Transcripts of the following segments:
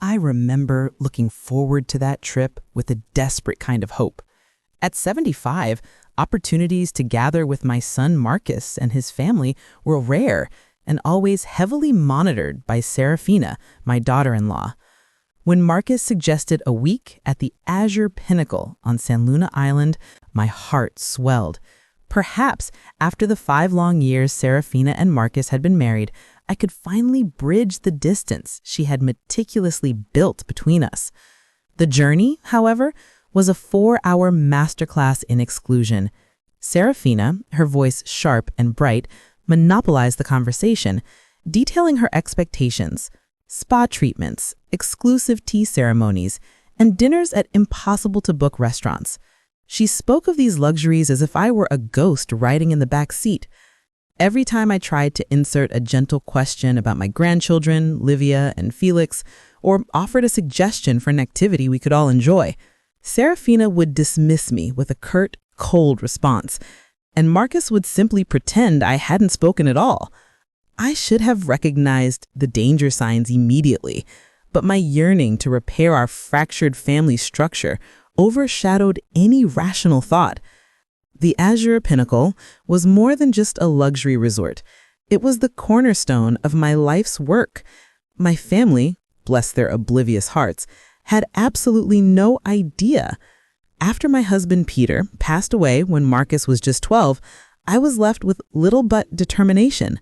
I remember looking forward to that trip with a desperate kind of hope. At 75, opportunities to gather with my son Marcus and his family were rare and always heavily monitored by Serafina, my daughter-in-law. When Marcus suggested a week at the Azure Pinnacle on San Luna Island, my heart swelled. Perhaps after the 5 long years Serafina and Marcus had been married, I could finally bridge the distance she had meticulously built between us. The journey, however, was a 4-hour masterclass in exclusion. Serafina, her voice sharp and bright, monopolized the conversation, detailing her expectations: spa treatments, exclusive tea ceremonies, and dinners at impossible-to-book restaurants. She spoke of these luxuries as if I were a ghost riding in the back seat. Every time I tried to insert a gentle question about my grandchildren, Livia and Felix, or offered a suggestion for an activity we could all enjoy, Serafina would dismiss me with a curt, cold response, and Marcus would simply pretend I hadn't spoken at all. I should have recognized the danger signs immediately, but my yearning to repair our fractured family structure overshadowed any rational thought. The Azure Pinnacle was more than just a luxury resort. It was the cornerstone of my life's work. My family, bless their oblivious hearts, had absolutely no idea. After my husband Peter passed away when Marcus was just 12, I was left with little but determination.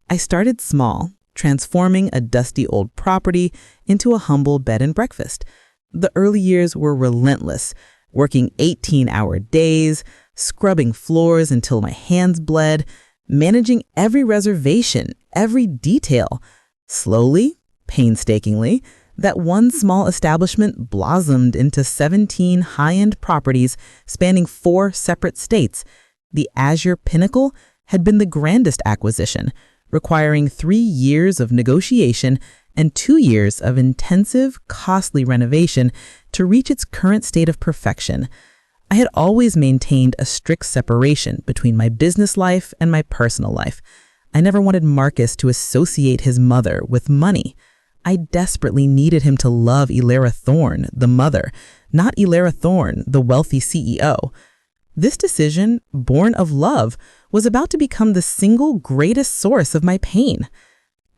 I started small, transforming a dusty old property into a humble bed and breakfast. The early years were relentless, working 18-hour days, scrubbing floors until my hands bled, managing every reservation, every detail. Slowly, painstakingly, that one small establishment blossomed into 17 high-end properties spanning 4 separate states. The Azure Pinnacle had been the grandest acquisition, requiring 3 years of negotiation and 2 years of intensive, costly renovation to reach its current state of perfection. I had always maintained a strict separation between my business life and my personal life. I never wanted Marcus to associate his mother with money. I desperately needed him to love Elara Thorne, the mother, not Elara Thorne, the wealthy CEO. This decision, born of love, was about to become the single greatest source of my pain.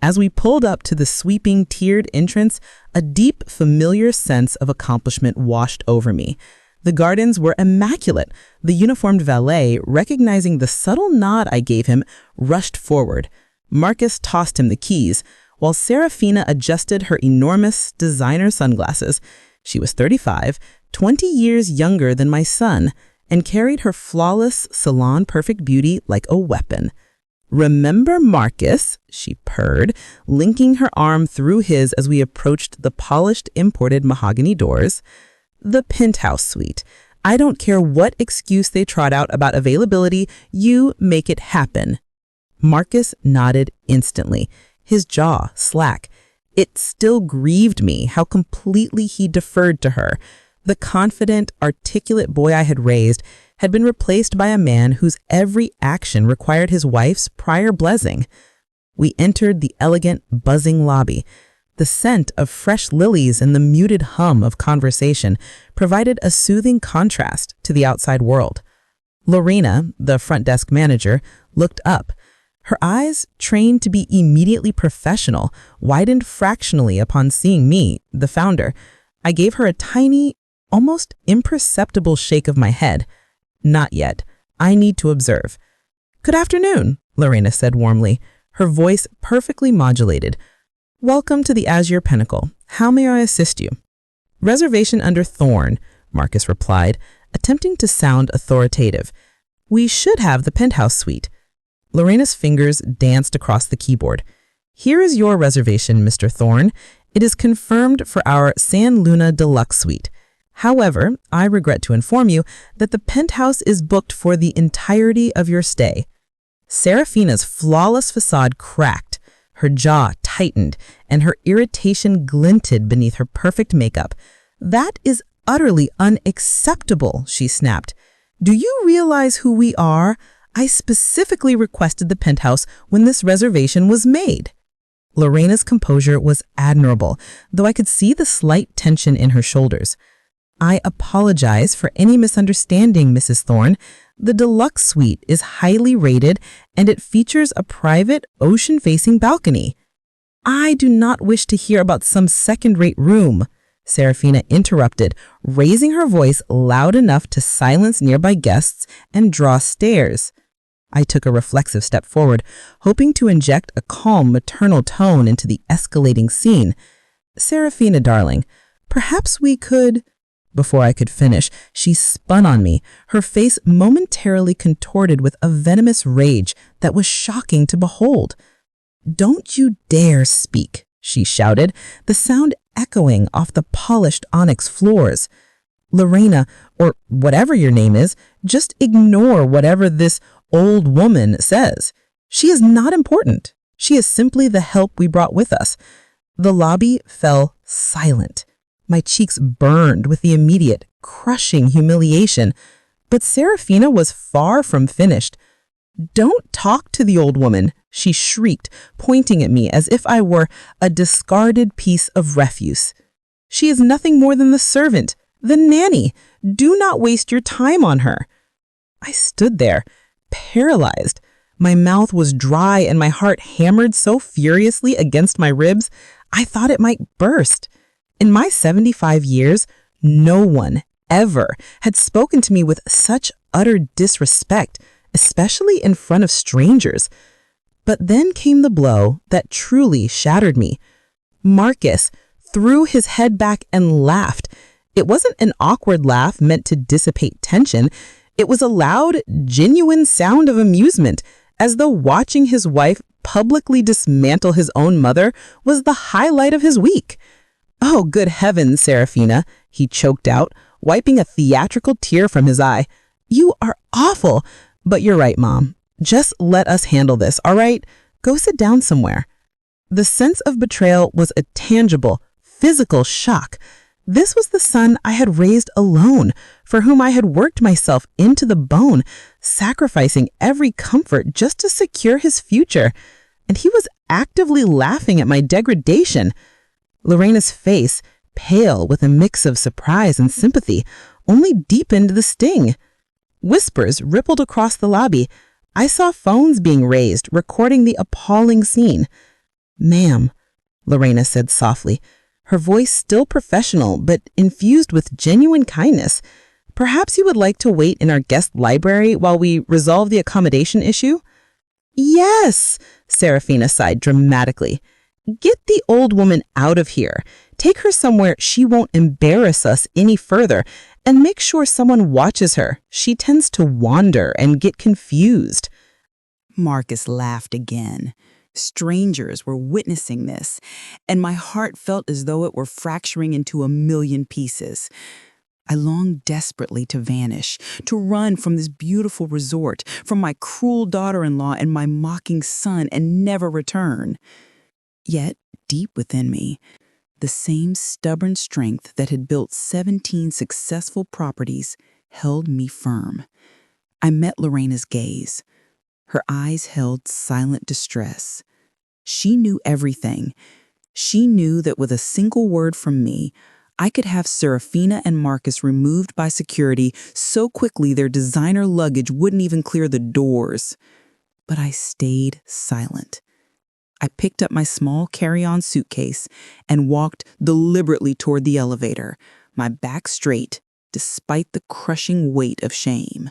As we pulled up to the sweeping, tiered entrance, a deep, familiar sense of accomplishment washed over me. The gardens were immaculate. The uniformed valet, recognizing the subtle nod I gave him, rushed forward. Marcus tossed him the keys, while Serafina adjusted her enormous designer sunglasses. She was 35, 20 years younger than my son, and carried her flawless, salon-perfect beauty like a weapon. "Remember Marcus?" she purred, linking her arm through his as we approached the polished imported mahogany doors. "The penthouse suite. I don't care what excuse they trot out about availability, you make it happen." Marcus nodded instantly, his jaw slack. It still grieved me how completely he deferred to her. The confident, articulate boy I had raised had been replaced by a man whose every action required his wife's prior blessing. We entered the elegant, buzzing lobby. The scent of fresh lilies and the muted hum of conversation provided a soothing contrast to the outside world. Lorena, the front desk manager, looked up. Her eyes, trained to be immediately professional, widened fractionally upon seeing me, the founder. I gave her a tiny, almost imperceptible shake of my head. "Not yet. I need to observe." "Good afternoon," Lorena said warmly, her voice perfectly modulated. "Welcome to the Azure Pinnacle. How may I assist you?" "Reservation under Thorne," Marcus replied, attempting to sound authoritative. "We should have the penthouse suite." Lorena's fingers danced across the keyboard. "Here is your reservation, Mr. Thorne. It is confirmed for our San Luna Deluxe Suite. However, I regret to inform you that the penthouse is booked for the entirety of your stay." Serafina's flawless facade cracked. Her jaw tightened, and her irritation glinted beneath her perfect makeup. "That is utterly unacceptable," she snapped. "Do you realize who we are? I specifically requested the penthouse when this reservation was made." Lorena's composure was admirable, though I could see the slight tension in her shoulders. I apologize for any misunderstanding, Mrs. Thorne. The deluxe suite is highly rated and it features a private ocean-facing balcony. I do not wish to hear about some second-rate room, Serafina interrupted, raising her voice loud enough to silence nearby guests and draw stares. I took a reflexive step forward, hoping to inject a calm maternal tone into the escalating scene. Serafina, darling, perhaps we could... Before I could finish, she spun on me, her face momentarily contorted with a venomous rage that was shocking to behold. "Don't you dare speak," she shouted, the sound echoing off the polished onyx floors. "Lorena, or whatever your name is, just ignore whatever this old woman says. She is not important. She is simply the help we brought with us." The lobby fell silent. My cheeks burned with the immediate, crushing humiliation. But Serafina was far from finished. "Don't talk to the old woman," she shrieked, pointing at me as if I were a discarded piece of refuse. "She is nothing more than the servant, the nanny. Do not waste your time on her." I stood there, paralyzed. My mouth was dry and my heart hammered so furiously against my ribs, I thought it might burst. In my 75 years, no one ever had spoken to me with such utter disrespect, especially in front of strangers. But then came the blow that truly shattered me. Marcus threw his head back and laughed. It wasn't an awkward laugh meant to dissipate tension. It was a loud, genuine sound of amusement, as though watching his wife publicly dismantle his own mother was the highlight of his week. "Oh, good heavens, Serafina," he choked out, wiping a theatrical tear from his eye. "You are awful. But you're right, Mom. Just let us handle this, all right? Go sit down somewhere." The sense of betrayal was a tangible, physical shock. This was the son I had raised alone, for whom I had worked myself into the bone, sacrificing every comfort just to secure his future. And he was actively laughing at my degradation. Lorena's face, pale with a mix of surprise and sympathy, only deepened the sting. Whispers rippled across the lobby. I saw phones being raised, recording the appalling scene. "Ma'am," Lorena said softly, her voice still professional but infused with genuine kindness, "perhaps you would like to wait in our guest library while we resolve the accommodation issue?" "Yes," Serafina sighed dramatically. "Get the old woman out of here. Take her somewhere she won't embarrass us any further, and make sure someone watches her. She tends to wander and get confused." Marcus laughed again. Strangers were witnessing this, and my heart felt as though it were fracturing into a million pieces. I longed desperately to vanish, to run from this beautiful resort, from my cruel daughter-in-law and my mocking son, and never return. Yet, deep within me, the same stubborn strength that had built 17 successful properties held me firm. I met Lorena's gaze. Her eyes held silent distress. She knew everything. She knew that with a single word from me, I could have Serafina and Marcus removed by security so quickly their designer luggage wouldn't even clear the doors. But I stayed silent. I picked up my small carry-on suitcase and walked deliberately toward the elevator, my back straight, despite the crushing weight of shame.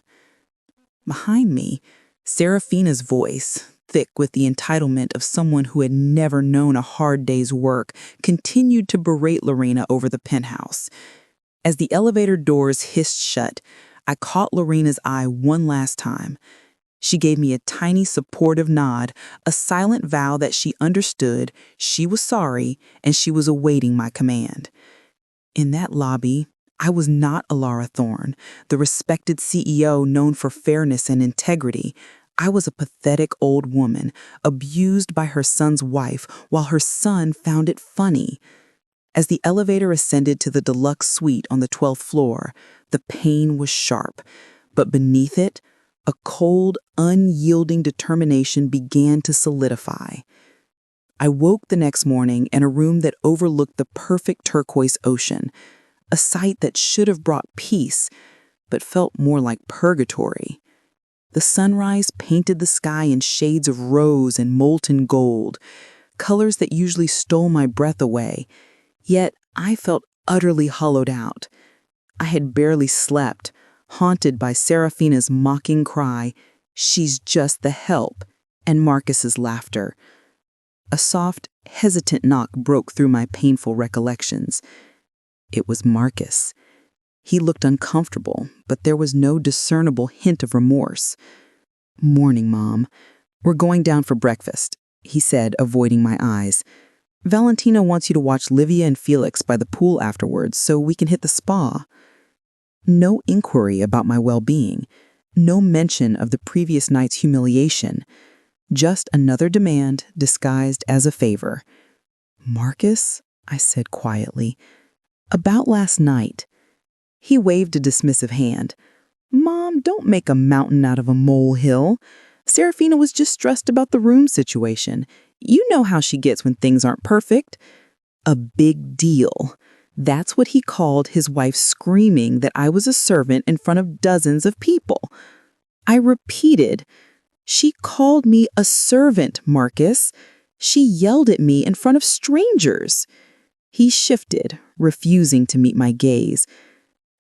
Behind me, Serafina's voice, thick with the entitlement of someone who had never known a hard day's work, continued to berate Lorena over the penthouse. As the elevator doors hissed shut, I caught Lorena's eye one last time. She gave me a tiny supportive nod, a silent vow that she understood, she was sorry, and she was awaiting my command. In that lobby, I was not Alara Thorne, the respected CEO known for fairness and integrity. I was a pathetic old woman, abused by her son's wife while her son found it funny. As the elevator ascended to the deluxe suite on the 12th floor, the pain was sharp, but beneath it, a cold, unyielding determination began to solidify. I woke the next morning in a room that overlooked the perfect turquoise ocean, a sight that should have brought peace, but felt more like purgatory. The sunrise painted the sky in shades of rose and molten gold, colors that usually stole my breath away, yet I felt utterly hollowed out. I had barely slept, haunted by Serafina's mocking cry, "She's just the help," and Marcus's laughter. A soft, hesitant knock broke through my painful recollections. It was Marcus. He looked uncomfortable, but there was no discernible hint of remorse. "Morning, Mom. We're going down for breakfast," he said, avoiding my eyes. "Valentina wants you to watch Livia and Felix by the pool afterwards so we can hit the spa." No inquiry about my well-being, no mention of the previous night's humiliation, just another demand disguised as a favor. "Marcus," I said quietly, "about last night." He waved a dismissive hand. "Mom, don't make a mountain out of a molehill. Serafina was just stressed about the room situation. You know how she gets when things aren't perfect." A big deal. That's what he called his wife screaming that I was a servant in front of dozens of people. I repeated, "She called me a servant, Marcus. She yelled at me in front of strangers." He shifted, refusing to meet my gaze.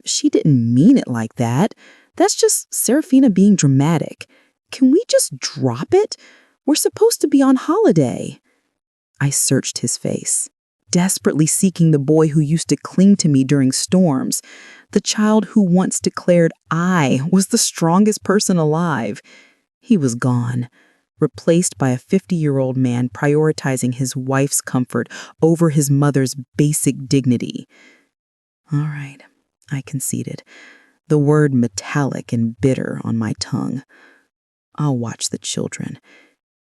"She didn't mean it like that. That's just Serafina being dramatic. Can we just drop it? We're supposed to be on holiday." I searched his face, desperately seeking the boy who used to cling to me during storms, the child who once declared I was the strongest person alive. He was gone, replaced by a 50-year-old man prioritizing his wife's comfort over his mother's basic dignity. "All right," I conceded, the word metallic and bitter on my tongue. "I'll watch the children."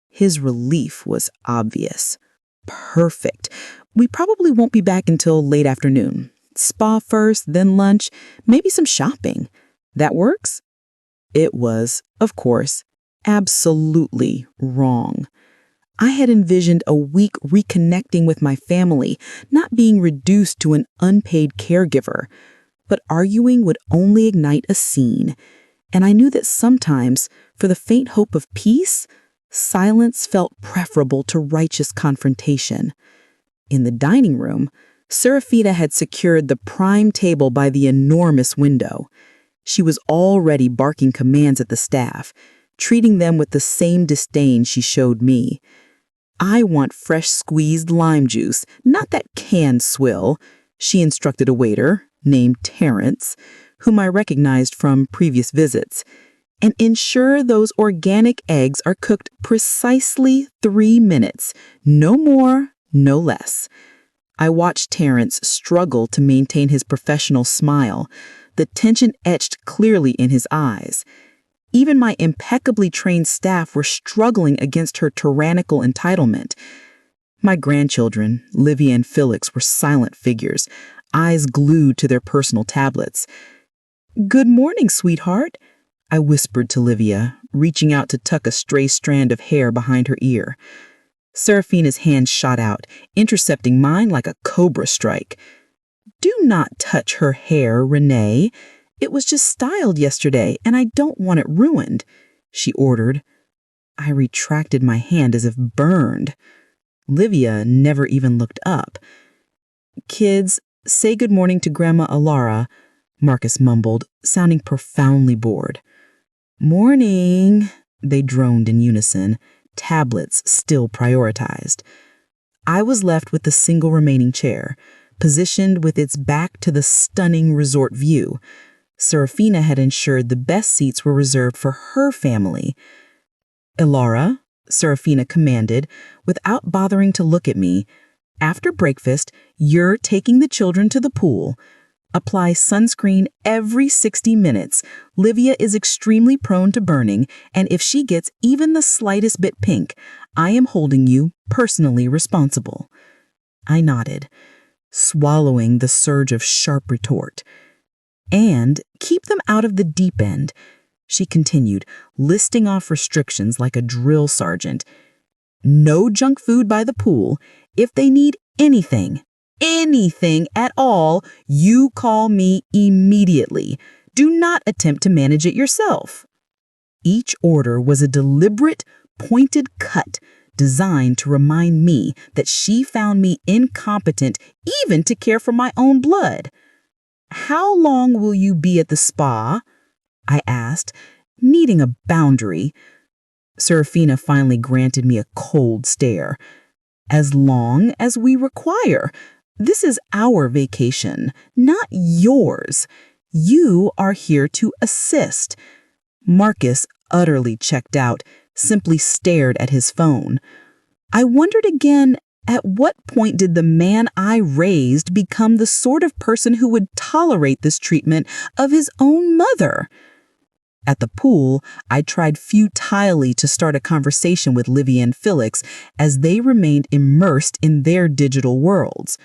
His relief was obvious. "Perfect. We probably won't be back until late afternoon. Spa first, then lunch, maybe some shopping. That works?" It was, of course, absolutely wrong. I had envisioned a week reconnecting with my family, not being reduced to an unpaid caregiver. But arguing would only ignite a scene, and I knew that sometimes, for the faint hope of peace, silence felt preferable to righteous confrontation. In the dining room, Serafina had secured the prime table by the enormous window. She was already barking commands at the staff, treating them with the same disdain she showed me. "I want fresh squeezed lime juice, not that canned swill," she instructed a waiter, named Terrence, whom I recognized from previous visits, "and ensure those organic eggs are cooked precisely 3 minutes, no more, no less." I watched Terrence struggle to maintain his professional smile, the tension etched clearly in his eyes. Even my impeccably trained staff were struggling against her tyrannical entitlement. My grandchildren, Livia and Felix, were silent figures, eyes glued to their personal tablets. "Good morning, sweetheart," I whispered to Livia, reaching out to tuck a stray strand of hair behind her ear. Serafina's hand shot out, intercepting mine like a cobra strike. "Do not touch her hair, Renee. It was just styled yesterday, and I don't want it ruined," she ordered. I retracted my hand as if burned. Livia never even looked up. "Kids, say good morning to Grandma Alara," Marcus mumbled, sounding profoundly bored. "Morning," they droned in unison, tablets still prioritized. I was left with the single remaining chair, positioned with its back to the stunning resort view. Serafina had ensured the best seats were reserved for her family. "Elara," Serafina commanded, without bothering to look at me, "after breakfast, you're taking the children to the pool. Apply sunscreen every 60 minutes. Livia is extremely prone to burning, and if she gets even the slightest bit pink, I am holding you personally responsible." I nodded, swallowing the surge of sharp retort. "And keep them out of the deep end," she continued, listing off restrictions like a drill sergeant. no junk food by the pool. If they need anything at all, you call me immediately. Do not attempt to manage it yourself. Each order was a deliberate, pointed cut designed to remind me that she found me incompetent even to care for my own blood. "How long will you be at the spa?" I asked, needing a boundary. Serafina finally granted me a cold stare. "As long as we require. This is our vacation, not yours. You are here to assist." Marcus, utterly checked out, simply stared at his phone. I wondered again, at what point did the man I raised become the sort of person who would tolerate this treatment of his own mother? At the pool, I tried futilely to start a conversation with Livia and Felix as they remained immersed in their digital worlds.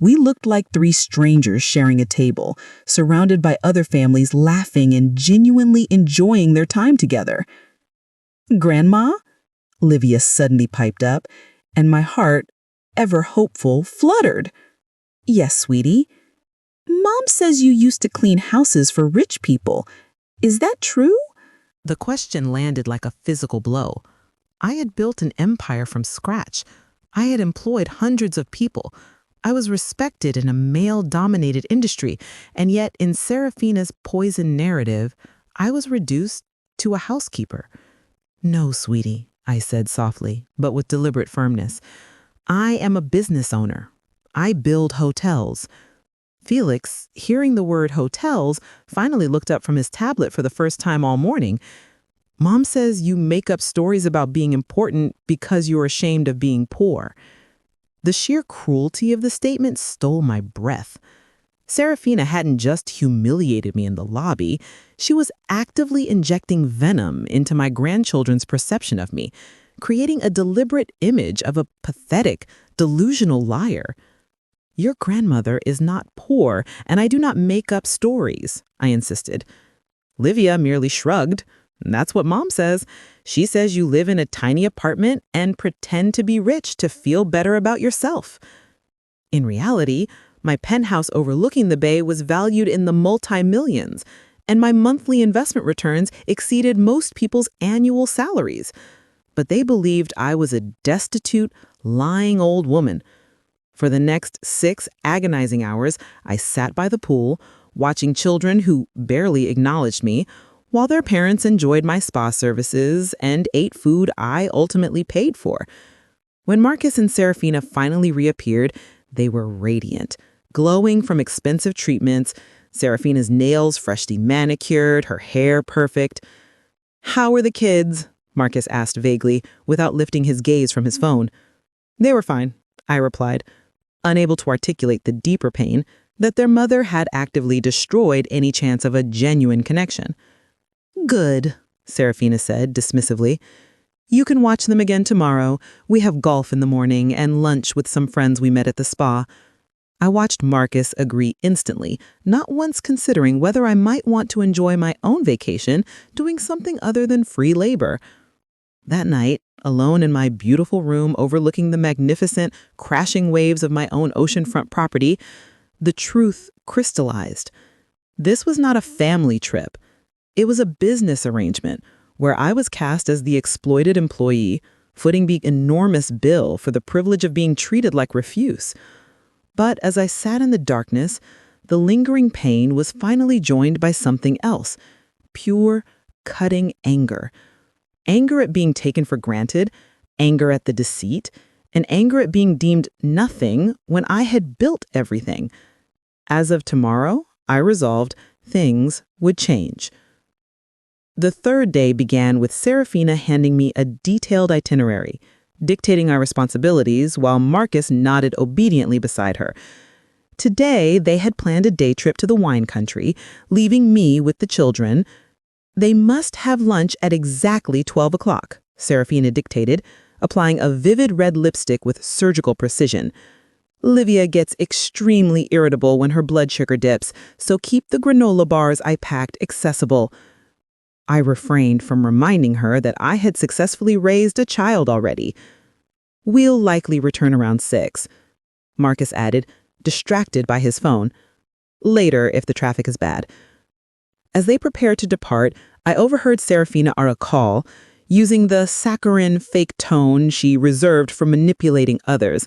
We looked like three strangers sharing a table, surrounded by other families laughing and genuinely enjoying their time together. "Grandma?" Livia suddenly piped up, and my heart, ever hopeful, fluttered. "Yes, sweetie. Mom says you used to clean houses for rich people. Is that true?" The question landed like a physical blow. I had built an empire from scratch. I had employed hundreds of people. I was respected in a male-dominated industry, and yet in Serafina's poison narrative, I was reduced to a housekeeper. "No, sweetie," I said softly, but with deliberate firmness. "I am a business owner. I build hotels." Felix, hearing the word hotels, finally looked up from his tablet for the first time all morning. "Mom says you make up stories about being important because you're ashamed of being poor." The sheer cruelty of the statement stole my breath. Serafina hadn't just humiliated me in the lobby, she was actively injecting venom into my grandchildren's perception of me, creating a deliberate image of a pathetic, delusional liar. "Your grandmother is not poor, and I do not make up stories," I insisted. Livia merely shrugged. "That's what Mom says. She says you live in a tiny apartment and pretend to be rich to feel better about yourself." In reality, my penthouse overlooking the bay was valued in the multi-millions, and my monthly investment returns exceeded most people's annual salaries. But they believed I was a destitute, lying old woman. For the next 6 agonizing hours, I sat by the pool, watching children who barely acknowledged me, while their parents enjoyed my spa services and ate food I ultimately paid for. When Marcus and Serafina finally reappeared, they were radiant, glowing from expensive treatments, Serafina's nails freshly manicured, her hair perfect. "How are the kids?" Marcus asked vaguely, without lifting his gaze from his phone. "They were fine," I replied, unable to articulate the deeper pain that their mother had actively destroyed any chance of a genuine connection. "Good," Serafina said dismissively. "You can watch them again tomorrow. We have golf in the morning and lunch with some friends we met at the spa." I watched Marcus agree instantly, not once considering whether I might want to enjoy my own vacation doing something other than free labor. That night, alone in my beautiful room overlooking the magnificent, crashing waves of my own oceanfront property, the truth crystallized. This was not a family trip. It was a business arrangement where I was cast as the exploited employee, footing the enormous bill for the privilege of being treated like refuse. But as I sat in the darkness, the lingering pain was finally joined by something else, pure, cutting anger. Anger at being taken for granted, anger at the deceit, and anger at being deemed nothing when I had built everything. As of tomorrow, I resolved things would change. The third day began with Serafina handing me a detailed itinerary, dictating our responsibilities while Marcus nodded obediently beside her. Today, they had planned a day trip to the wine country, leaving me with the children. "They must have lunch at exactly 12 o'clock, Serafina dictated, applying a vivid red lipstick with surgical precision. "Livia gets extremely irritable when her blood sugar dips, so keep the granola bars I packed accessible." I refrained from reminding her that I had successfully raised a child already. We'll likely return around 6, Marcus added, distracted by his phone. Later, if the traffic is bad. As they prepared to depart, I overheard Serafina Aracall, using the saccharine fake tone she reserved for manipulating others.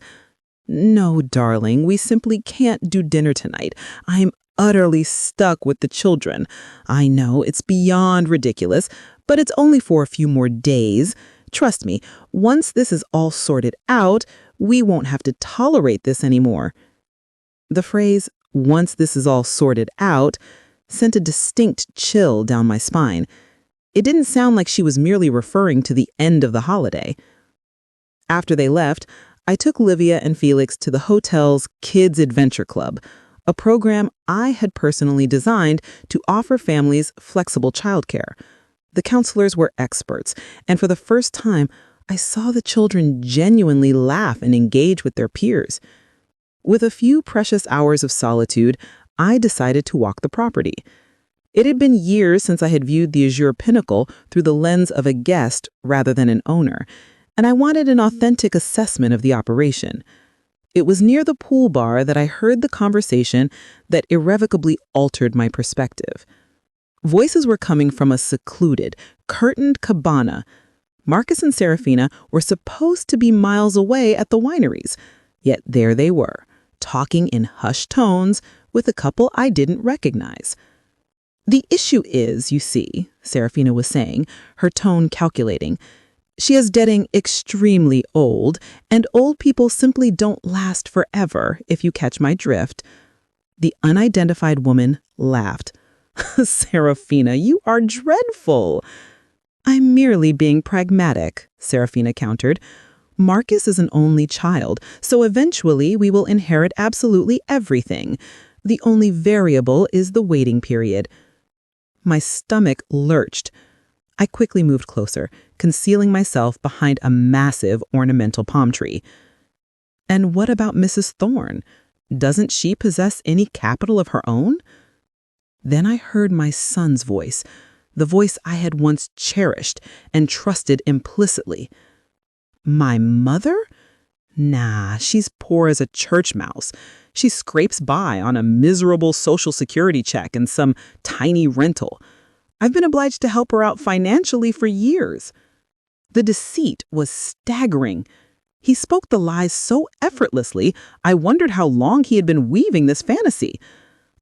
No, darling, we simply can't do dinner tonight. I'm utterly stuck with the children. I know it's beyond ridiculous, but it's only for a few more days. Trust me, once this is all sorted out, we won't have to tolerate this anymore. The phrase, once this is all sorted out, sent a distinct chill down my spine. It didn't sound like she was merely referring to the end of the holiday. After they left, I took Livia and Felix to the hotel's Kids Adventure Club, a program I had personally designed to offer families flexible childcare. The counselors were experts, and for the first time, I saw the children genuinely laugh and engage with their peers. With a few precious hours of solitude, I decided to walk the property. It had been years since I had viewed the Azure Pinnacle through the lens of a guest rather than an owner, and I wanted an authentic assessment of the operation. It was near the pool bar that I heard the conversation that irrevocably altered my perspective. Voices were coming from a secluded, curtained cabana. Marcus and Serafina were supposed to be miles away at the wineries, yet there they were, talking in hushed tones with a couple I didn't recognize. The issue is, you see, Serafina was saying, her tone calculating. She is getting extremely old, and old people simply don't last forever, if you catch my drift. The unidentified woman laughed. Serafina, you are dreadful. I'm merely being pragmatic, Serafina countered. Marcus is an only child, so eventually we will inherit absolutely everything. The only variable is the waiting period. My stomach lurched. I quickly moved closer, concealing myself behind a massive ornamental palm tree. And what about Mrs. Thorne? Doesn't she possess any capital of her own? Then I heard my son's voice, the voice I had once cherished and trusted implicitly. My mother? Nah, she's poor as a church mouse. She scrapes by on a miserable Social Security check and some tiny rental. I've been obliged to help her out financially for years. The deceit was staggering. He spoke the lies so effortlessly, I wondered how long he had been weaving this fantasy.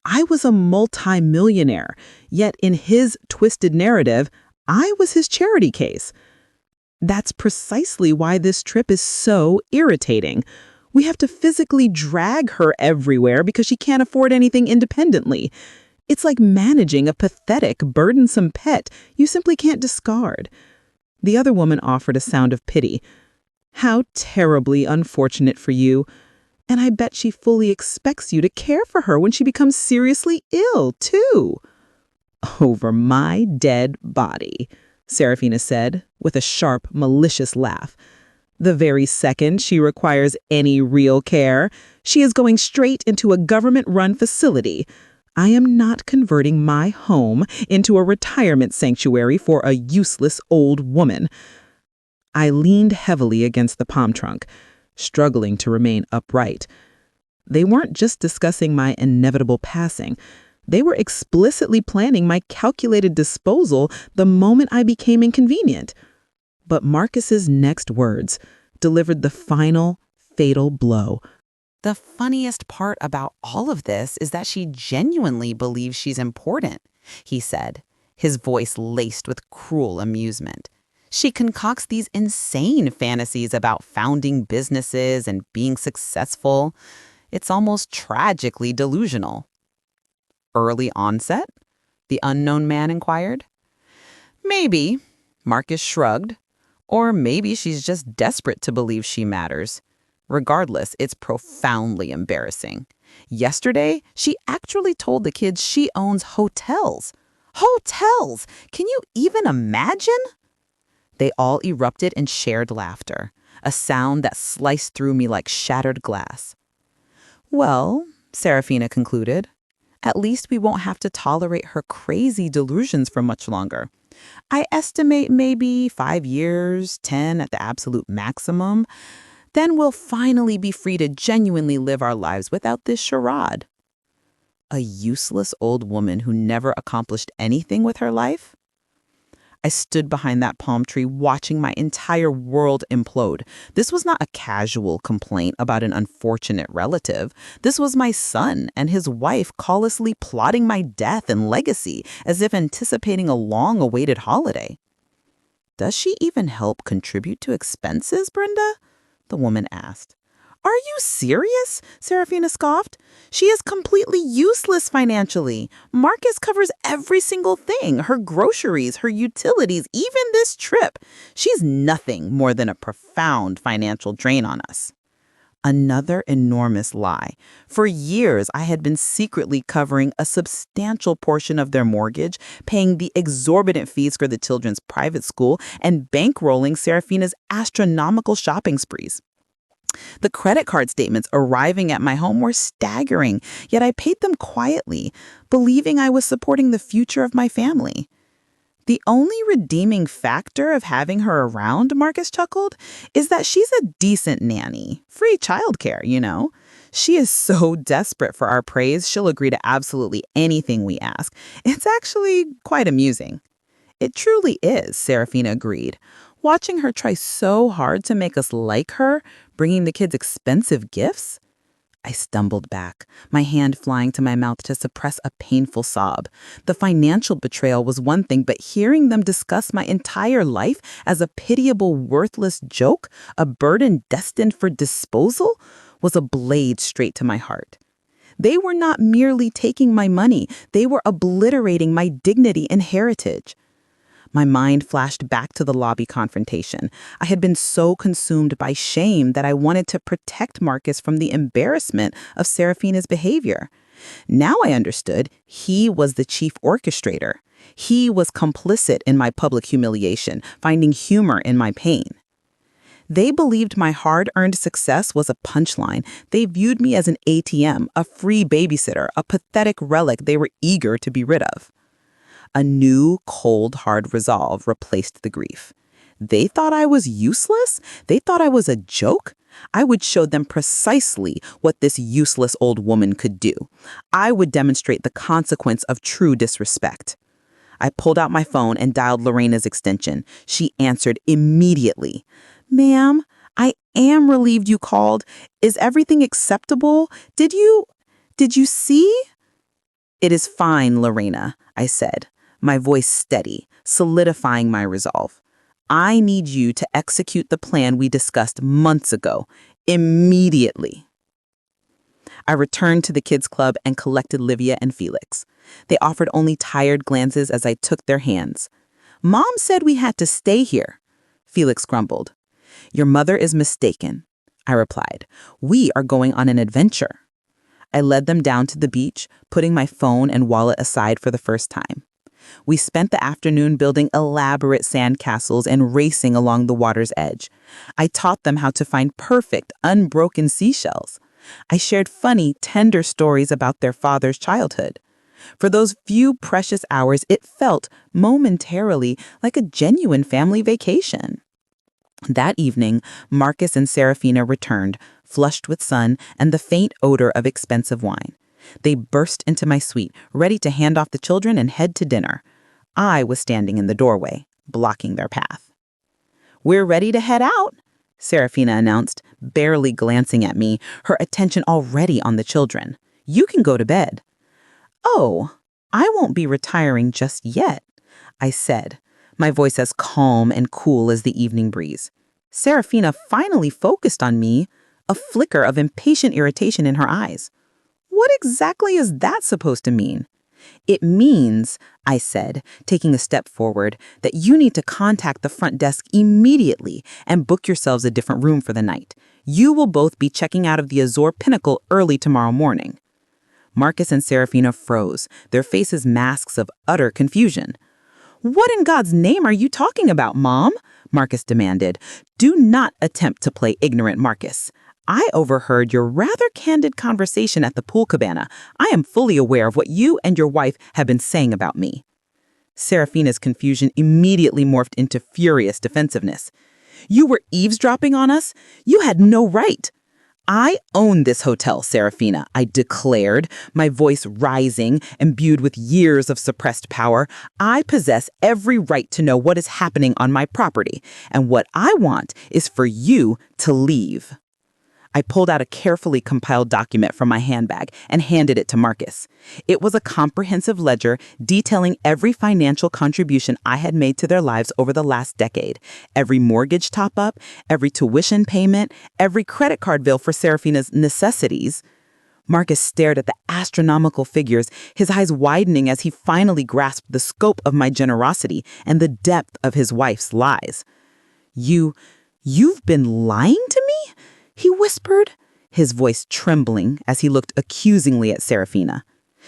I was a multi-millionaire, yet in his twisted narrative, I was his charity case. That's precisely why this trip is so irritating. We have to physically drag her everywhere because she can't afford anything independently. It's like managing a pathetic, burdensome pet you simply can't discard. The other woman offered a sound of pity. How terribly unfortunate for you. And I bet she fully expects you to care for her when she becomes seriously ill, too. Over my dead body, Serafina said, with a sharp, malicious laugh. The very second she requires any real care, she is going straight into a government-run facility. I am not converting my home into a retirement sanctuary for a useless old woman. I leaned heavily against the palm trunk, struggling to remain upright. They weren't just discussing my inevitable passing. They were explicitly planning my calculated disposal the moment I became inconvenient. But Marcus's next words delivered the final, fatal blow. The funniest part about all of this is that she genuinely believes she's important, he said, his voice laced with cruel amusement. She concocts these insane fantasies about founding businesses and being successful. It's almost tragically delusional. Early onset? The unknown man inquired. Maybe, Marcus shrugged. Or maybe she's just desperate to believe she matters. Regardless, it's profoundly embarrassing. Yesterday, she actually told the kids she owns hotels. Hotels! Can you even imagine? They all erupted in shared laughter, a sound that sliced through me like shattered glass. Well, Serafina concluded, at least we won't have to tolerate her crazy delusions for much longer. I estimate maybe 5 years, 10 at the absolute maximum. Then we'll finally be free to genuinely live our lives without this charade. A useless old woman who never accomplished anything with her life? I stood behind that palm tree watching my entire world implode. This was not a casual complaint about an unfortunate relative. This was my son and his wife callously plotting my death and legacy as if anticipating a long-awaited holiday. "Does she even help contribute to expenses, Brenda?" the woman asked. "Are you serious?" Serafina scoffed. "She is completely useless financially. Marcus covers every single thing, her groceries, her utilities, even this trip. She's nothing more than a profound financial drain on us." Another enormous lie. For years, I had been secretly covering a substantial portion of their mortgage, paying the exorbitant fees for the children's private school, and bankrolling Serafina's astronomical shopping sprees. The credit card statements arriving at my home were staggering, yet I paid them quietly, believing I was supporting the future of my family. "The only redeeming factor of having her around," Marcus chuckled, "is that she's a decent nanny. Free childcare, you know. She is so desperate for our praise, she'll agree to absolutely anything we ask. It's actually quite amusing." "It truly is," Serafina agreed. "Watching her try so hard to make us like her, bringing the kids expensive gifts." I stumbled back, my hand flying to my mouth to suppress a painful sob. The financial betrayal was one thing, but hearing them discuss my entire life as a pitiable, worthless joke, a burden destined for disposal, was a blade straight to my heart. They were not merely taking my money, they were obliterating my dignity and heritage. My mind flashed back to the lobby confrontation. I had been so consumed by shame that I wanted to protect Marcus from the embarrassment of Serafina's behavior. Now I understood he was the chief orchestrator. He was complicit in my public humiliation, finding humor in my pain. They believed my hard-earned success was a punchline. They viewed me as an ATM, a free babysitter, a pathetic relic they were eager to be rid of. A new, cold, hard resolve replaced the grief. They thought I was useless? They thought I was a joke? I would show them precisely what this useless old woman could do. I would demonstrate the consequence of true disrespect. I pulled out my phone and dialed Lorena's extension. She answered immediately. "Ma'am, I am relieved you called. Is everything acceptable? Did you see?" "It is fine, Lorena," I said, my voice steady, solidifying my resolve. "I need you to execute the plan we discussed months ago, immediately." I returned to the kids' club and collected Livia and Felix. They offered only tired glances as I took their hands. "Mom said we had to stay here," Felix grumbled. "Your mother is mistaken," I replied. "We are going on an adventure." I led them down to the beach, putting my phone and wallet aside for the first time. We spent the afternoon building elaborate sandcastles and racing along the water's edge. I taught them how to find perfect, unbroken seashells. I shared funny, tender stories about their father's childhood. For those few precious hours, it felt, momentarily, like a genuine family vacation. That evening, Marcus and Serafina returned, flushed with sun and the faint odor of expensive wine. They burst into my suite, ready to hand off the children and head to dinner. I was standing in the doorway, blocking their path. "We're ready to head out," Serafina announced, barely glancing at me, her attention already on the children. "You can go to bed." "Oh, I won't be retiring just yet," I said, my voice as calm and cool as the evening breeze. Serafina finally focused on me, a flicker of impatient irritation in her eyes. "What exactly is that supposed to mean?" "It means," I said, taking a step forward, "that you need to contact the front desk immediately and book yourselves a different room for the night. You will both be checking out of the Azor Pinnacle early tomorrow morning." Marcus and Serafina froze, their faces masks of utter confusion. "What in God's name are you talking about, Mom?" Marcus demanded. "Do not attempt to play ignorant, Marcus. I overheard your rather candid conversation at the pool cabana. I am fully aware of what you and your wife have been saying about me." Serafina's confusion immediately morphed into furious defensiveness. You were eavesdropping on us? You had no right. I own this hotel, Serafina, I declared, my voice rising, imbued with years of suppressed power. I possess every right to know what is happening on my property, and what I want is for you to leave. I pulled out a carefully compiled document from my handbag and handed it to Marcus. It was a comprehensive ledger detailing every financial contribution I had made to their lives over the last decade, every mortgage top-up, every tuition payment, every credit card bill for Serafina's necessities. Marcus stared at the astronomical figures, his eyes widening as he finally grasped the scope of my generosity and the depth of his wife's lies. You've been lying to me?" he whispered, his voice trembling as he looked accusingly at Serafina.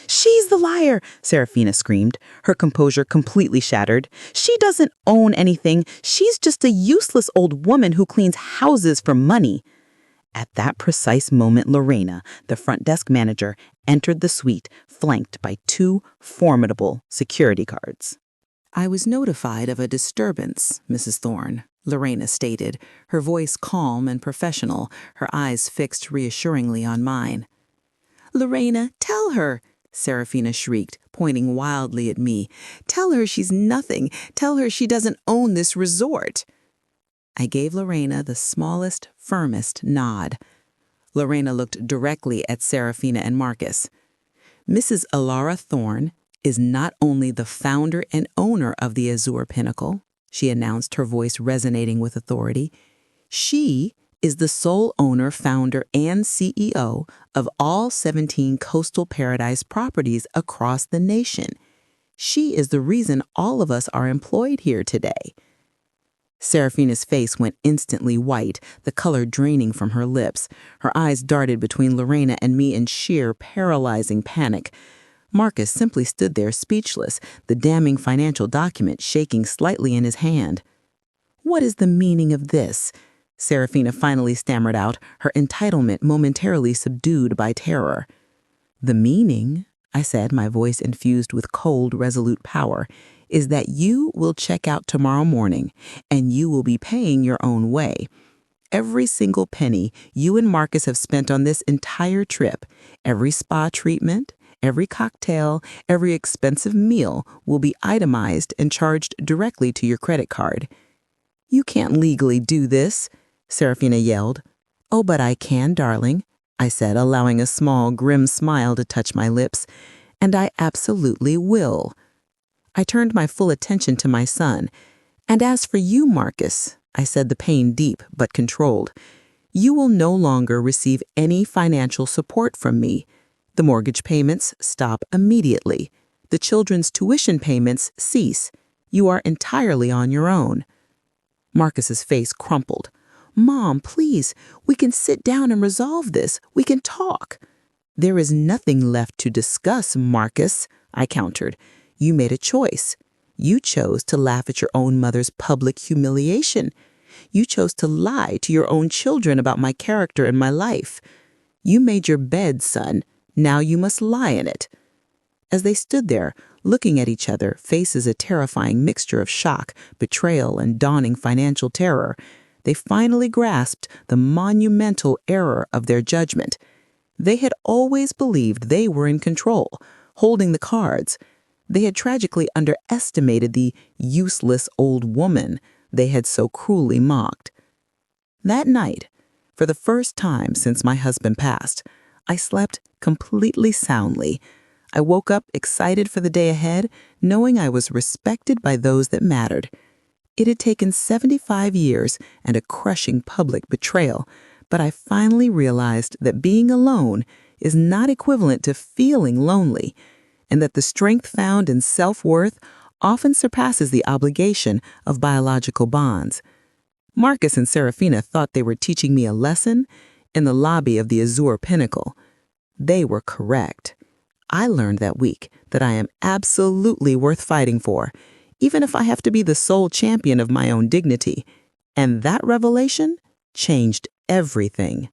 "She's the liar," Serafina screamed, her composure completely shattered. "She doesn't own anything. She's just a useless old woman who cleans houses for money." At that precise moment, Lorena, the front desk manager, entered the suite, flanked by two formidable security guards. "I was notified of a disturbance, Mrs. Thorne," Lorena stated, her voice calm and professional, her eyes fixed reassuringly on mine. "Lorena, tell her," Serafina shrieked, pointing wildly at me. "Tell her she's nothing. Tell her she doesn't own this resort." I gave Lorena the smallest, firmest nod. Lorena looked directly at Serafina and Marcus. "Mrs. Alara Thorne is not only the founder and owner of the Azure Pinnacle," she announced, her voice resonating with authority. "She is the sole owner, founder, and CEO of all 17 coastal paradise properties across the nation. She is the reason all of us are employed here today." Serafina's face went instantly white, the color draining from her lips. Her eyes darted between Lorena and me in sheer, paralyzing panic. Marcus simply stood there speechless, the damning financial document shaking slightly in his hand. "What is the meaning of this?" Serafina finally stammered out, her entitlement momentarily subdued by terror. "The meaning," I said, my voice infused with cold, resolute power, "is that you will check out tomorrow morning, and you will be paying your own way. Every single penny you and Marcus have spent on this entire trip, every spa treatment, every cocktail, every expensive meal will be itemized and charged directly to your credit card." "You can't legally do this," Serafina yelled. "Oh, but I can, darling," I said, allowing a small, grim smile to touch my lips. "And I absolutely will." I turned my full attention to my son. "And as for you, Marcus," I said, the pain deep but controlled, "you will no longer receive any financial support from me. The mortgage payments stop immediately. The children's tuition payments cease. You are entirely on your own." Marcus's face crumpled. "Mom, please, we can sit down and resolve this. We can talk." "There is nothing left to discuss, Marcus," I countered. "You made a choice. You chose to laugh at your own mother's public humiliation. You chose to lie to your own children about my character and my life. You made your bed, son. Now you must lie in it." As they stood there, looking at each other, faces a terrifying mixture of shock, betrayal, and dawning financial terror, they finally grasped the monumental error of their judgment. They had always believed they were in control, holding the cards. They had tragically underestimated the useless old woman they had so cruelly mocked. That night, for the first time since my husband passed, I slept completely soundly. I woke up excited for the day ahead, knowing I was respected by those that mattered. It had taken 75 years and a crushing public betrayal, but I finally realized that being alone is not equivalent to feeling lonely, and that the strength found in self-worth often surpasses the obligation of biological bonds. Marcus and Serafina thought they were teaching me a lesson in the lobby of the Azure Pinnacle. They were correct. I learned that week that I am absolutely worth fighting for, even if I have to be the sole champion of my own dignity. And that revelation changed everything.